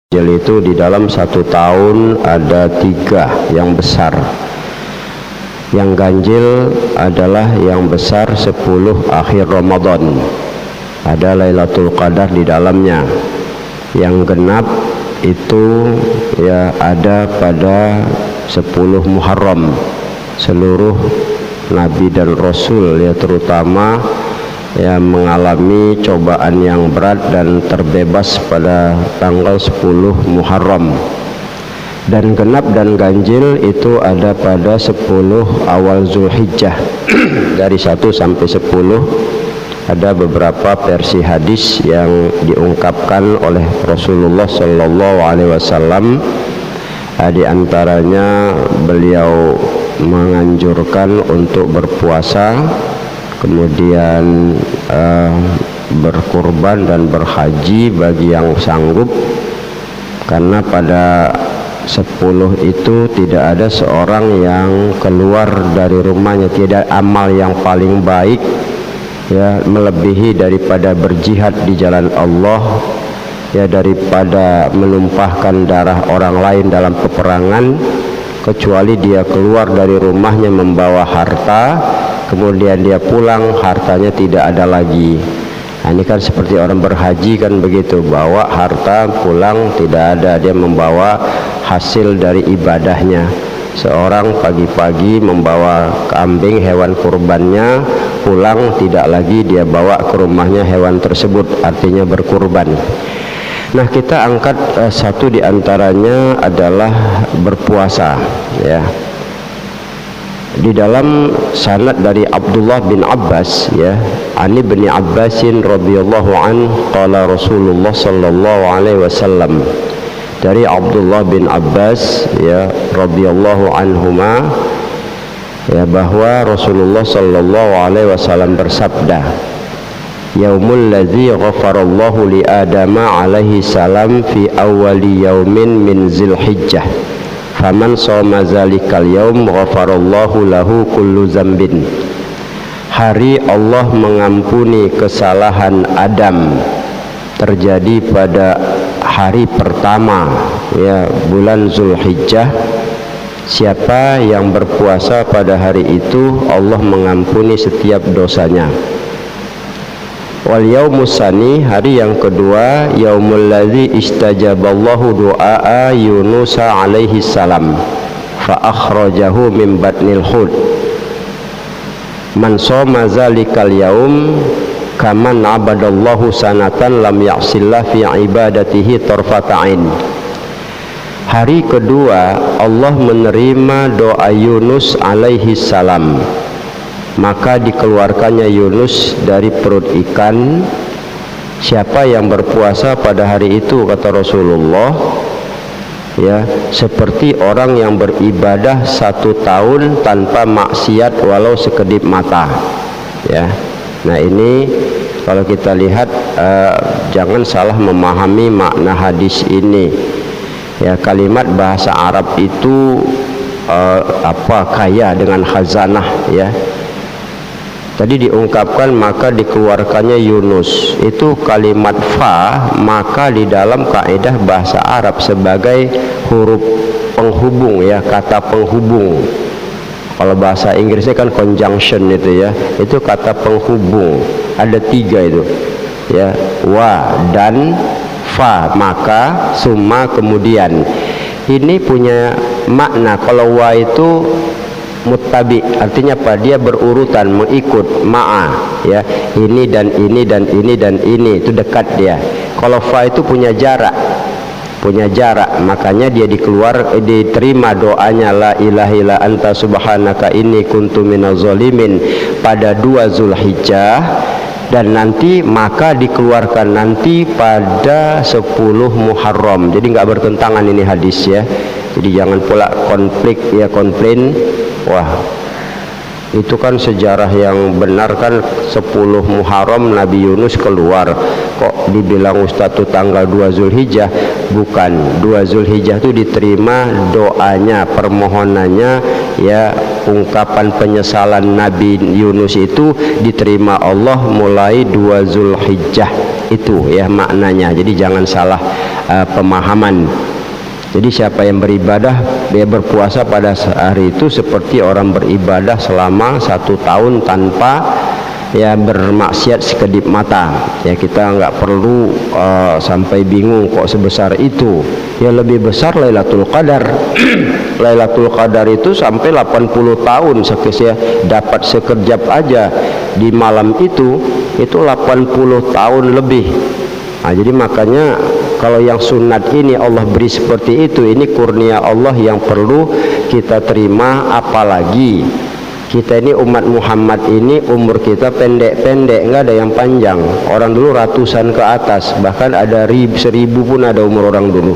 Ganjil itu di dalam satu tahun ada 3 yang besar. Yang ganjil adalah yang besar 10 akhir Ramadan, ada Lailatul Qadar di dalamnya. Yang genap itu ya ada pada 10 Muharram. Seluruh Nabi dan Rasul ya terutama yang mengalami cobaan yang berat dan terbebas pada tanggal 10 Muharram. Dan genap dan ganjil itu ada pada 10 awal Zulhijjah dari 1 sampai 10. Ada beberapa versi hadis yang diungkapkan oleh Rasulullah Shallallahu Alaihi Wasallam. Di antaranya beliau menganjurkan untuk berpuasa, kemudian berkurban dan berhaji bagi yang sanggup, karena pada 10 itu tidak ada seorang yang keluar dari rumahnya, tidak amal yang paling baik ya melebihi daripada berjihad di jalan Allah ya, daripada menumpahkan darah orang lain dalam peperangan, kecuali dia keluar dari rumahnya membawa harta, kemudian dia pulang hartanya tidak ada lagi. Nah, ini kan seperti orang berhaji kan begitu, bawa harta pulang tidak ada, dia membawa hasil dari ibadahnya. Seorang pagi-pagi membawa kambing hewan kurbannya, pulang tidak lagi dia bawa ke rumahnya hewan tersebut, artinya berkurban. Nah, kita angkat satu di antaranya adalah berpuasa ya. Di dalam sanad dari Abdullah bin Abbas ya, Ani bin Abbasin radhiyallahu an qala Rasulullah sallallahu alaihi wasallam, dari Abdullah bin Abbas ya radhiyallahu anhuma ya, bahwa Rasulullah sallallahu alaihi wasallam bersabda, yaumul ladzi ghafarallahu li Adama alaihi salam fi awwali yaumin min Zulhijjah, faman shoma zalikal yaum ghafarallahu lahu kullu zambin. Hari Allah mengampuni kesalahan Adam terjadi pada hari pertama ya bulan Zulhijjah. Siapa yang berpuasa pada hari itu, Allah mengampuni setiap dosanya. Wal yaumus sani, hari yang kedua, yaumul ladzi istajaballahu du'a Yunus alaihi salam fa akhrajahu min batnil hud. Man shoma zalikal yaum kaman abadallahu sanatan lam ya'sillah fi ibadatihi tarfata'in. Hari kedua Allah menerima doa Yunus alaihi salam, maka dikeluarkannya Yunus dari perut ikan. Siapa yang berpuasa pada hari itu, kata Rasulullah ya, seperti orang yang beribadah 1 tahun tanpa maksiat walau sekedip mata ya. Nah, ini kalau kita lihat jangan salah memahami makna hadis ini ya. Kalimat bahasa Arab itu kaya dengan khazanah ya. Tadi diungkapkan maka dikeluarkannya Yunus, itu kalimat fa, maka di dalam kaidah bahasa Arab sebagai huruf penghubung ya, kata penghubung. Kalau bahasa Inggrisnya kan conjunction itu ya, itu kata penghubung, ada 3 itu ya, wa dan fa, maka summa kemudian. Ini punya makna, kalau wa itu muttabi, artinya apa? Dia berurutan, mengikut, ma'a ya, ini dan ini dan ini dan ini, itu dekat dia. Kalau fa itu punya jarak, makanya dia diterima doanya la ilaha illa anta subhanaka inni kuntu minaz zalimin pada 2 Zulhijjah, dan nanti maka dikeluarkan nanti pada 10 Muharram. Jadi nggak bertentangan ini hadis ya. Jadi jangan pula konflik ya, komplain, wah itu kan sejarah yang benar kan 10 Muharram Nabi Yunus keluar, kok dibilang Ustaz itu tanggal 2 Zulhijjah. Bukan, 2 Zulhijjah itu diterima doanya, permohonannya ya ungkapan penyesalan Nabi Yunus itu diterima Allah mulai 2 Zulhijjah. Itu ya maknanya. Jadi jangan salah pemahaman. Jadi siapa yang beribadah, dia berpuasa pada hari itu seperti orang beribadah selama 1 tahun tanpa ya bermaksiat sekedip mata. Ya kita nggak perlu sampai bingung kok sebesar itu. Ya lebih besar Lailatul Qadar. Lailatul Qadar itu sampai 80 tahun ya, dapat sekejap aja di malam itu 80 tahun lebih. Nah, jadi makanya kalau yang sunat ini Allah beri seperti itu, ini kurnia Allah yang perlu kita terima. Apalagi kita ini umat Muhammad ini umur kita pendek-pendek, nggak ada yang panjang. Orang dulu ratusan ke atas, bahkan ada 1000 pun ada umur orang dulu.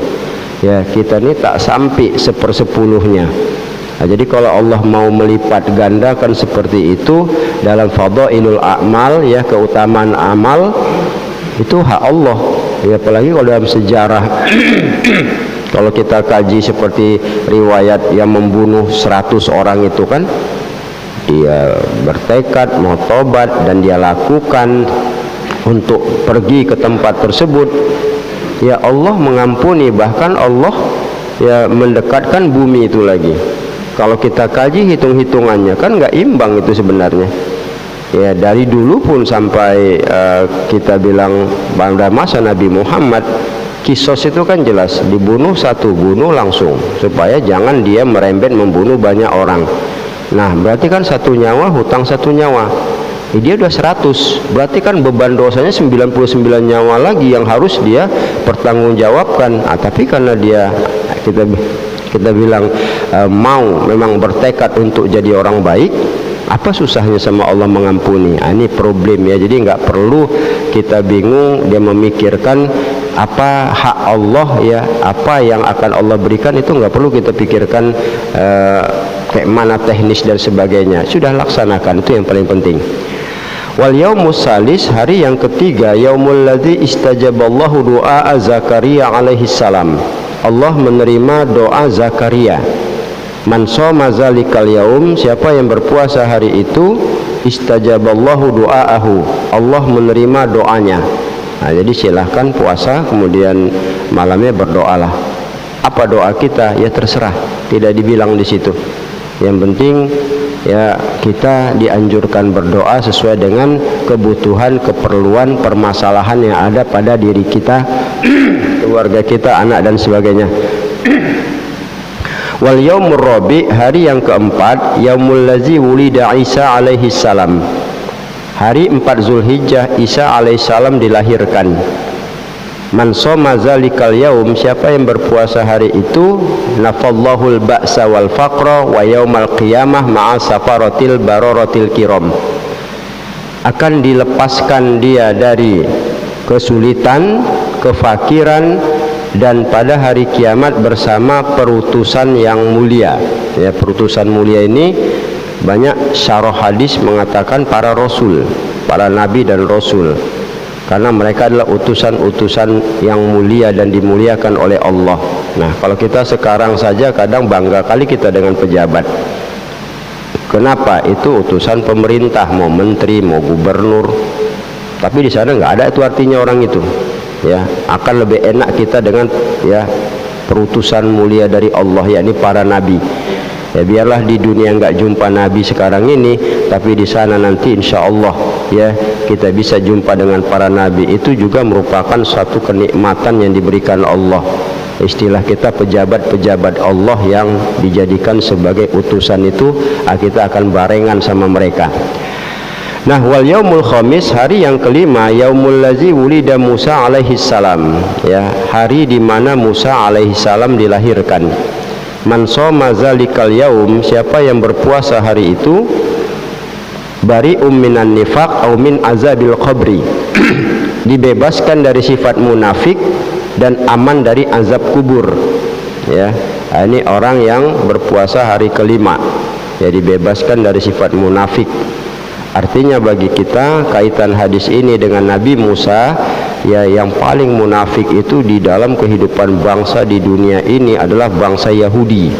Ya kita ini tak sampai 1/10-nya. Nah, jadi kalau Allah mau melipat gandakan seperti itu dalam fadhailul a'mal, ya keutamaan amal, itu hak Allah. Ya apalagi kalau dalam sejarah kalau kita kaji seperti riwayat yang membunuh 100 orang itu kan, dia bertekad mau tobat dan dia lakukan untuk pergi ke tempat tersebut. Ya Allah mengampuni, bahkan Allah ya mendekatkan bumi itu lagi. Kalau kita kaji hitung-hitungannya kan nggak imbang itu sebenarnya. Ya dari dulu pun sampai kita bilang pada masa Nabi Muhammad, kisos itu kan jelas, dibunuh satu, bunuh langsung, supaya jangan dia merembet membunuh banyak orang. Nah berarti kan 1 nyawa hutang 1 nyawa. Dia udah 100, berarti kan beban dosanya 99 nyawa lagi yang harus dia pertanggungjawabkan. Tapi karena dia kita bilang mau memang bertekad untuk jadi orang baik, apa susahnya sama Allah mengampuni? Ini problem ya. Jadi nggak perlu kita bingung dia memikirkan apa hak Allah ya, apa yang akan Allah berikan, itu nggak perlu kita pikirkan kayak mana teknis dan sebagainya. Sudah laksanakan, itu yang paling penting. Wal yaumus salis, hari yang ketiga, yaumul ladzi istajaballahu du'a Zakaria alaihi salam. Allah menerima doa Zakaria. Man shoma zalikal yaum, siapa yang berpuasa hari itu, istajaballahu du'aahu, Allah menerima doanya. Nah, jadi silahkan puasa kemudian malamnya berdoalah. Apa doa kita? Ya terserah, tidak dibilang di situ. Yang penting ya kita dianjurkan berdoa sesuai dengan kebutuhan, keperluan, permasalahan yang ada pada diri kita, keluarga kita, anak dan sebagainya. Wal yaumur rabi, hari yang keempat, yaumul ladzi wulida Isa alaihi salam. Hari 4 Zulhijjah Isa alaihi salam dilahirkan. Man shoma zalikal yaum, siapa yang berpuasa hari itu, nafallahul ba'sa wal faqra wa yaumal qiyamah ma'a safaratil bararatil kiram. Akan dilepaskan dia dari kesulitan, kefakiran, dan pada hari kiamat bersama perutusan yang mulia. Ya, perutusan mulia ini banyak syarah hadis mengatakan para rasul, para nabi dan rasul, karena mereka adalah utusan-utusan yang mulia dan dimuliakan oleh Allah. Nah, kalau kita sekarang saja kadang bangga kali kita dengan pejabat. Kenapa? Itu utusan pemerintah, mau menteri, mau gubernur. Tapi di sana nggak ada itu artinya orang itu. Ya, akan lebih enak kita dengan ya perutusan mulia dari Allah, yakni para nabi. Ya biarlah di dunia nggak jumpa nabi sekarang ini, tapi di sana nanti insya Allah ya kita bisa jumpa dengan para nabi. Itu juga merupakan suatu kenikmatan yang diberikan Allah. Istilah kita pejabat-pejabat Allah yang dijadikan sebagai utusan itu, kita akan barengan sama mereka. Nah, wal yaumul khamis, hari yang kelima, yaumul ladzi wulida Musa alaihi salam. Ya, hari di mana Musa alaihi salam dilahirkan. Man shoma zalikal yaum, siapa yang berpuasa hari itu, bari'um minan nifaq au min azabil qabri. Dibebaskan dari sifat munafik dan aman dari azab kubur. Ya, ini orang yang berpuasa hari kelima, ya dibebaskan dari sifat munafik. Artinya bagi kita kaitan hadis ini dengan Nabi Musa, ya yang paling munafik itu di dalam kehidupan bangsa di dunia ini adalah bangsa Yahudi.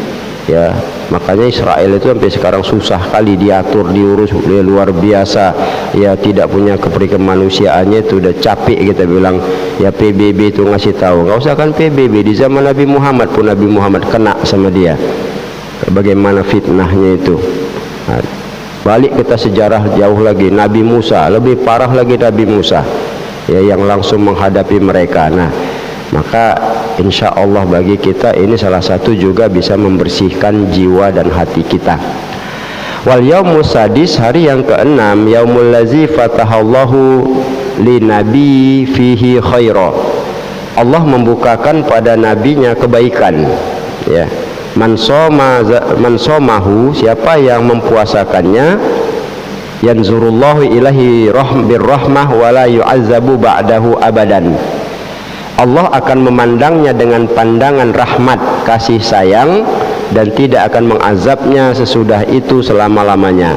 ya. Makanya Israel itu sampai sekarang susah kali diatur, diurus, dia luar biasa ya, tidak punya kemanusiaannya itu udah capek kita bilang ya. PBB itu ngasih tahu, nggak usah kan PBB, di zaman Nabi Muhammad pun Nabi Muhammad kena sama dia, bagaimana fitnahnya itu. Nah, balik kita sejarah jauh lagi, Nabi Musa, lebih parah lagi Nabi Musa ya, yang langsung menghadapi mereka. Nah, maka insya Allah bagi kita ini salah satu juga bisa membersihkan jiwa dan hati kita. Wal yaumus sadis, hari yang keenam, yaumul lazi fatahallahu li nabi fihi khaira. Allah membukakan pada nabinya kebaikan ya. Man somahu, siapa yang mempuasakannya, yanzurullahu ilahi birrahmah wa la yu'azzabu ba'dahu abadan. Allah akan memandangnya dengan pandangan rahmat, kasih sayang, dan tidak akan mengazabnya sesudah itu selama-lamanya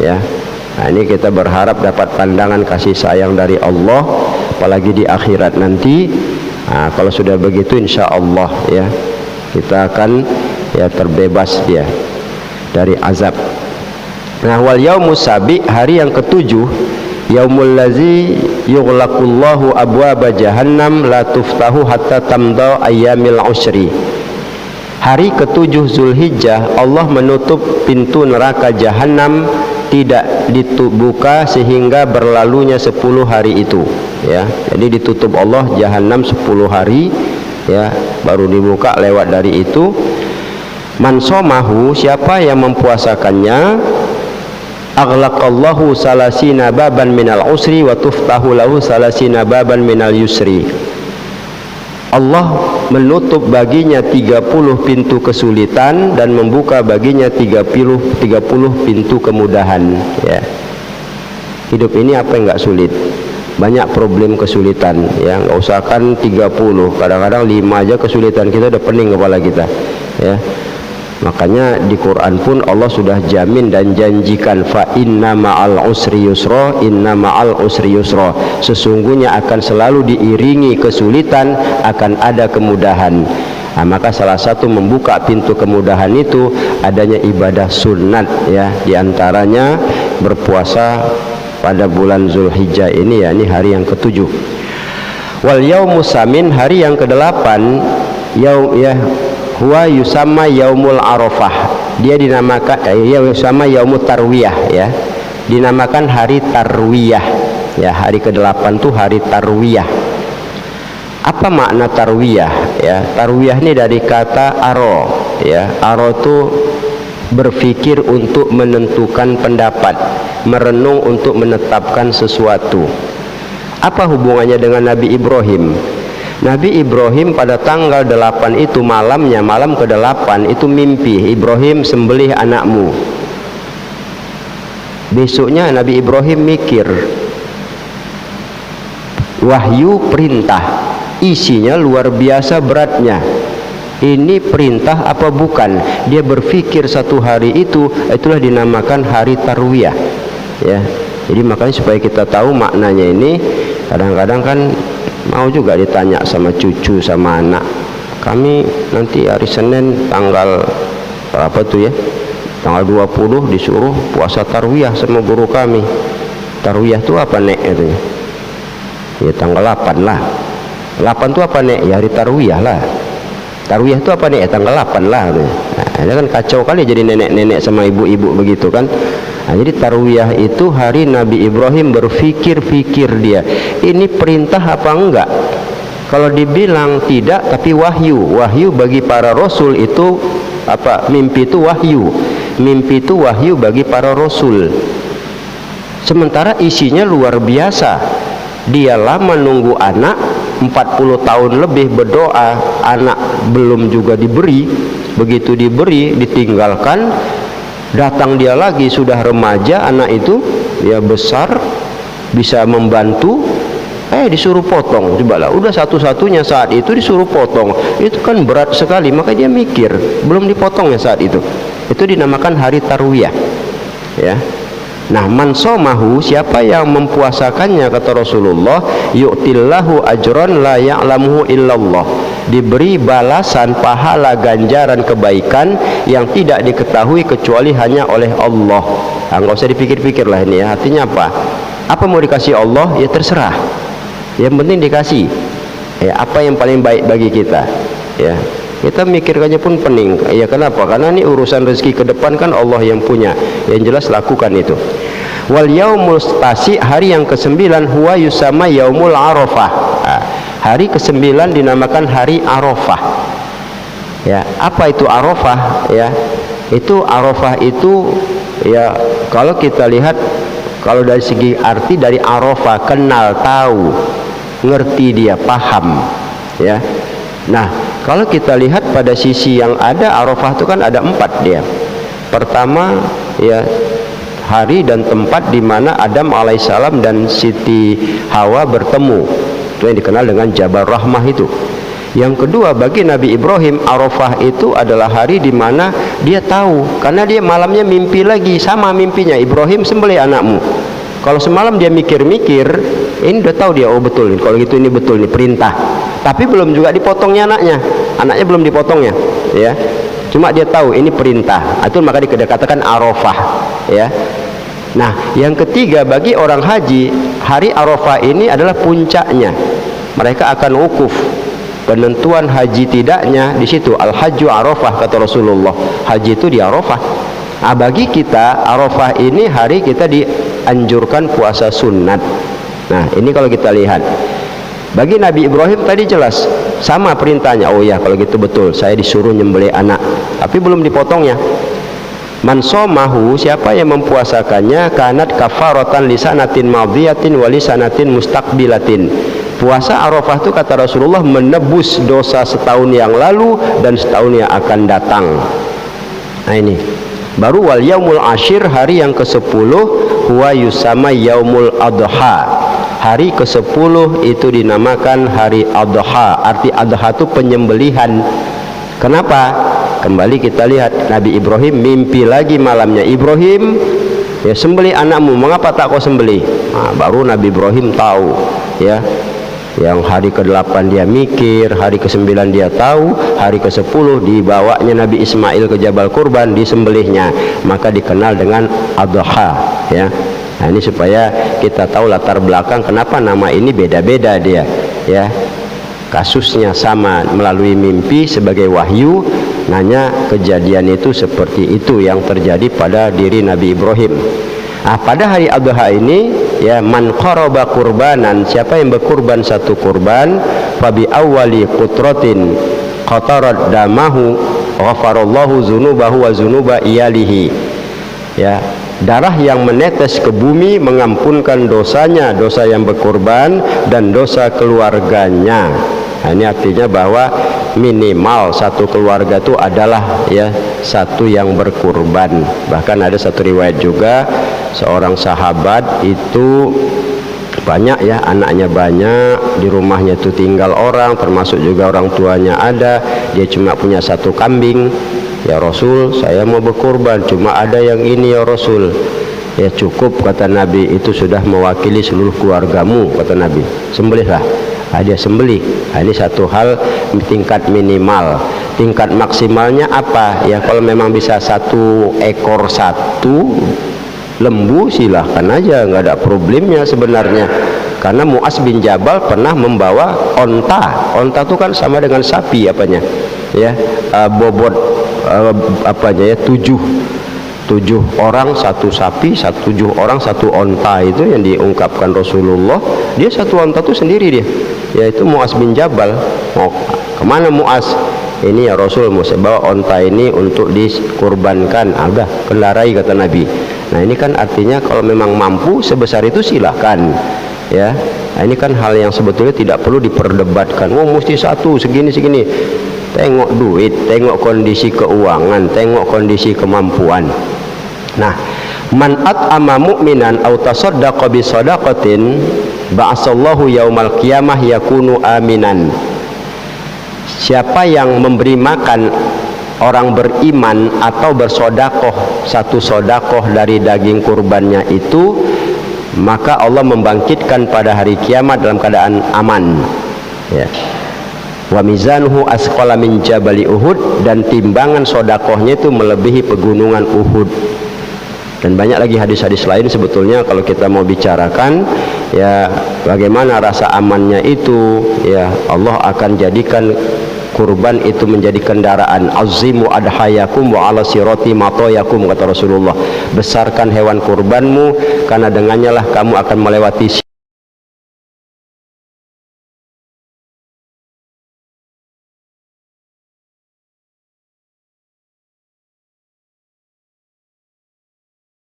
ya. Nah, ini kita berharap dapat pandangan kasih sayang dari Allah, apalagi di akhirat nanti. Nah, kalau sudah begitu insya Allah ya, kita akan ya terbebas dia dari azab. Nah, wal yaumus sabi, hari yang ketujuh, yaumul lazi yughlaqullahu abwaaba jahannam la tuftahu hatta tamda ayyamil usri. Hari ketujuh Zulhijjah Allah menutup pintu neraka jahanam, tidak dibuka sehingga berlalunya 10 hari itu ya. Jadi ditutup Allah jahanam 10 hari ya, baru dibuka lewat dari itu. Man somahu, siapa yang mempuasakannya, aghlaqallahu salasina baban minal usri wa tuftahu lahu salasina baban minal yusri. Allah menutup baginya 30 pintu kesulitan dan membuka baginya 30 pintu kemudahan ya. Hidup ini apa yang enggak sulit? Banyak problem kesulitan ya, enggak usahkan 30, kadang-kadang 5 aja kesulitan kita udah pening kepala kita ya. Makanya di Quran pun Allah sudah jamin dan janjikan, fa inna ma'al usri yusra, inna ma'al usri yusra. Sesungguhnya akan selalu diiringi kesulitan, akan ada kemudahan. Nah, maka salah satu membuka pintu kemudahan itu adanya ibadah sunat ya, diantaranya berpuasa pada bulan Zulhijjah ini ya, ini hari yang ketujuh. Wal yaumus samin, hari yang kedelapan, yaum ya, huwa yusamma yaumul arafah, dia dinamakan yusamma yaumut tarwiyah ya, dinamakan hari tarwiyah ya. Hari ke-8 tuh hari tarwiyah. Apa makna tarwiyah ya? Tarwiyah ini dari kata aro ya. Aro itu berpikir untuk menentukan pendapat, merenung untuk menetapkan sesuatu. Apa hubungannya dengan Nabi Ibrahim? Nabi Ibrahim pada tanggal 8 itu malamnya, malam ke-8 itu mimpi, Ibrahim sembelih anakmu. Besoknya Nabi Ibrahim mikir, wahyu perintah, isinya luar biasa beratnya. Ini perintah apa bukan? Dia berpikir satu hari itu, itulah dinamakan hari tarwiyah ya. Jadi makanya supaya kita tahu maknanya ini, kadang-kadang kan mau juga ditanya sama cucu sama anak, kami nanti hari Senin tanggal berapa tuh ya, tanggal 20 disuruh puasa tarwiyah sama guru kami. Tarwiyah itu apa nek itu ya? Tanggal 8 lah. 8 itu apa nek? Ya hari tarwiyah lah. Tarwiyah itu apa nek? Tanggal 8 lah. Nah, kan kacau kali jadi nenek-nenek sama ibu-ibu begitu kan. Nah, jadi tarwiyah itu hari Nabi Ibrahim berfikir-fikir dia, ini perintah apa enggak? Kalau dibilang tidak, tapi wahyu. Wahyu bagi para rasul itu apa? Mimpi itu wahyu. Mimpi itu wahyu bagi para rasul. Sementara isinya luar biasa. Dia lama nunggu anak, 40 tahun lebih berdoa, anak belum juga diberi. Begitu diberi, ditinggalkan. Datang dia lagi sudah remaja, anak itu dia besar, bisa membantu, disuruh potong. Cobalah, udah satu-satunya saat itu disuruh potong, itu kan berat sekali. Maka dia mikir, belum dipotongnya saat itu. Itu dinamakan hari tarwiyah ya. Nah, man somahu, siapa yang mempuasakannya, kata Rasulullah, yu'tillahu ajron la ya'lamuhu illallah, diberi balasan pahala ganjaran kebaikan yang tidak diketahui kecuali hanya oleh Allah. Nah, nggak usah dipikir-pikir lah ini ya. Artinya apa mau dikasih Allah ya terserah, yang penting dikasih ya, apa yang paling baik bagi kita ya. Kita mikirkannya pun pening ya. Kenapa? Karena ini urusan rezeki ke depan kan Allah yang punya. Yang jelas lakukan itu. Wal yaumul tasi, hari yang ke-9, huwa yusama yaumul arafah. Nah, hari ke-9 dinamakan hari Arafah ya. Apa itu Arafah ya? Itu Arafah itu ya, kalau kita lihat, kalau dari segi arti, dari Arafah, kenal, tahu, ngerti, dia paham ya. Nah, kalau kita lihat pada sisi yang ada, Arafah itu kan ada 4 dia. Pertama ya, hari dan tempat di mana Adam alaihissalam dan Siti Hawa bertemu, itu yang dikenal dengan Jabal Rahmah itu. Yang kedua, bagi Nabi Ibrahim, Arafah itu adalah hari di mana dia tahu, karena dia malamnya mimpi lagi, sama mimpinya, Ibrahim sembelih anakmu. Kalau semalam dia mikir-mikir, ini udah tahu dia, oh betul, kalau gitu ini betul, ini perintah. Tapi belum juga dipotongnya anaknya belum dipotongnya ya. Cuma dia tahu ini perintah, itu maka dikatakan Arafah ya. Nah, yang ketiga, bagi orang haji, hari Arafah ini adalah puncaknya. Mereka akan wukuf. Penentuan haji tidaknya di situ, al-hajju Arafah, kata Rasulullah. Haji itu di Arafah. Nah, bagi kita Arafah ini hari kita dianjurkan puasa sunat. Nah, ini kalau kita lihat. Bagi Nabi Ibrahim tadi jelas sama perintahnya. Oh ya, kalau gitu betul, saya disuruh nyembelih anak, tapi belum dipotongnya. Man somahu, siapa yang mempuasakannya, kanat kafaratan lisanatin madhiyatin walisanatin mustaqbilatin. Puasa Arafah itu, kata Rasulullah, menebus dosa setahun yang lalu dan setahun yang akan datang. Nah ini baru wal yaumul ashir, hari yang ke-10, huwa yusama yaumul adha. Hari ke-10 itu dinamakan hari adha. Arti adha itu penyembelihan. Kenapa? Kembali kita lihat, Nabi Ibrahim mimpi lagi malamnya. Ibrahim, ya sembelih anakmu, mengapa tak kau sembelih? Nah, baru Nabi Ibrahim tahu ya. Yang hari ke-8 dia mikir, hari ke-9 dia tahu, hari ke-10 dibawanya Nabi Ismail ke Jabal Kurban, disembelihnya, maka dikenal dengan adha ya. Nah, ini supaya kita tahu latar belakang kenapa nama ini beda-beda dia ya. Kasusnya sama, melalui mimpi sebagai wahyu, nanya kejadian itu seperti itu yang terjadi pada diri Nabi Ibrahim. Nah, pada hari adha ini ya, man qaraba kurbanan, siapa yang berkurban satu kurban, fabi awwali qutratin qatarat damahu ghafarallahu dzunubahu wa dzunuba iyalihi ya. Darah yang menetes ke bumi mengampunkan dosanya, dosa yang berkurban dan dosa keluarganya. Nah, ini artinya bahwa minimal satu keluarga itu adalah ya satu yang berkurban. Bahkan ada satu riwayat juga, seorang sahabat itu banyak ya, anaknya banyak, di rumahnya itu tinggal orang, termasuk juga orang tuanya ada, dia cuma punya satu kambing. Ya Rasul, saya mau berkurban, cuma ada yang ini ya Rasul. Ya cukup, kata Nabi, itu sudah mewakili seluruh keluargamu, kata Nabi, sembelihlah. Nah, dia sembelih. Nah, ini satu hal tingkat minimal. Tingkat maksimalnya apa ya? Kalau memang bisa 1 ekor satu lembu, silahkan aja, nggak ada problemnya sebenarnya. Karena Mu'az bin Jabal pernah membawa onta. Onta itu kan sama dengan sapi apanya ya, bobot apanya ya, 7 orang satu sapi, 7 orang satu onta, itu yang diungkapkan Rasulullah. Dia satu onta itu sendiri dia, yaitu Mu'az bin Jabal. Mau kemana Mu'az? Ini ya Rasul, mau saya bawa onta ini untuk dikurbankan. Udah, kendarai, kata Nabi. Nah, ini kan artinya kalau memang mampu sebesar itu silahkan ya. Nah, ini kan hal yang sebetulnya tidak perlu diperdebatkan. Oh mesti satu segini. Tengok duit, tengok kondisi keuangan, tengok kondisi kemampuan. Nah, man at'ama mu'minan aw tasaddaqa bi shadaqatin ba'asallahu yaumal qiyamah yakunu aminan. Siapa yang memberi makan orang beriman atau bersodakoh satu sodakoh dari daging kurbannya itu, maka Allah membangkitkan pada hari kiamat dalam keadaan aman, ya. Wa mizanuhu asqala min jabali Uhud, dan timbangan sodakohnya itu melebihi pegunungan Uhud. Dan banyak lagi hadis-hadis lain sebetulnya kalau kita mau bicarakan, ya, bagaimana rasa amannya itu, ya. Allah akan jadikan kurban itu menjadi kendaraan. Azimu adhayakum wa ala sirati matoyakum, kata Rasulullah. Besarkan hewan kurbanmu, karena dengannya lah kamu akan melewati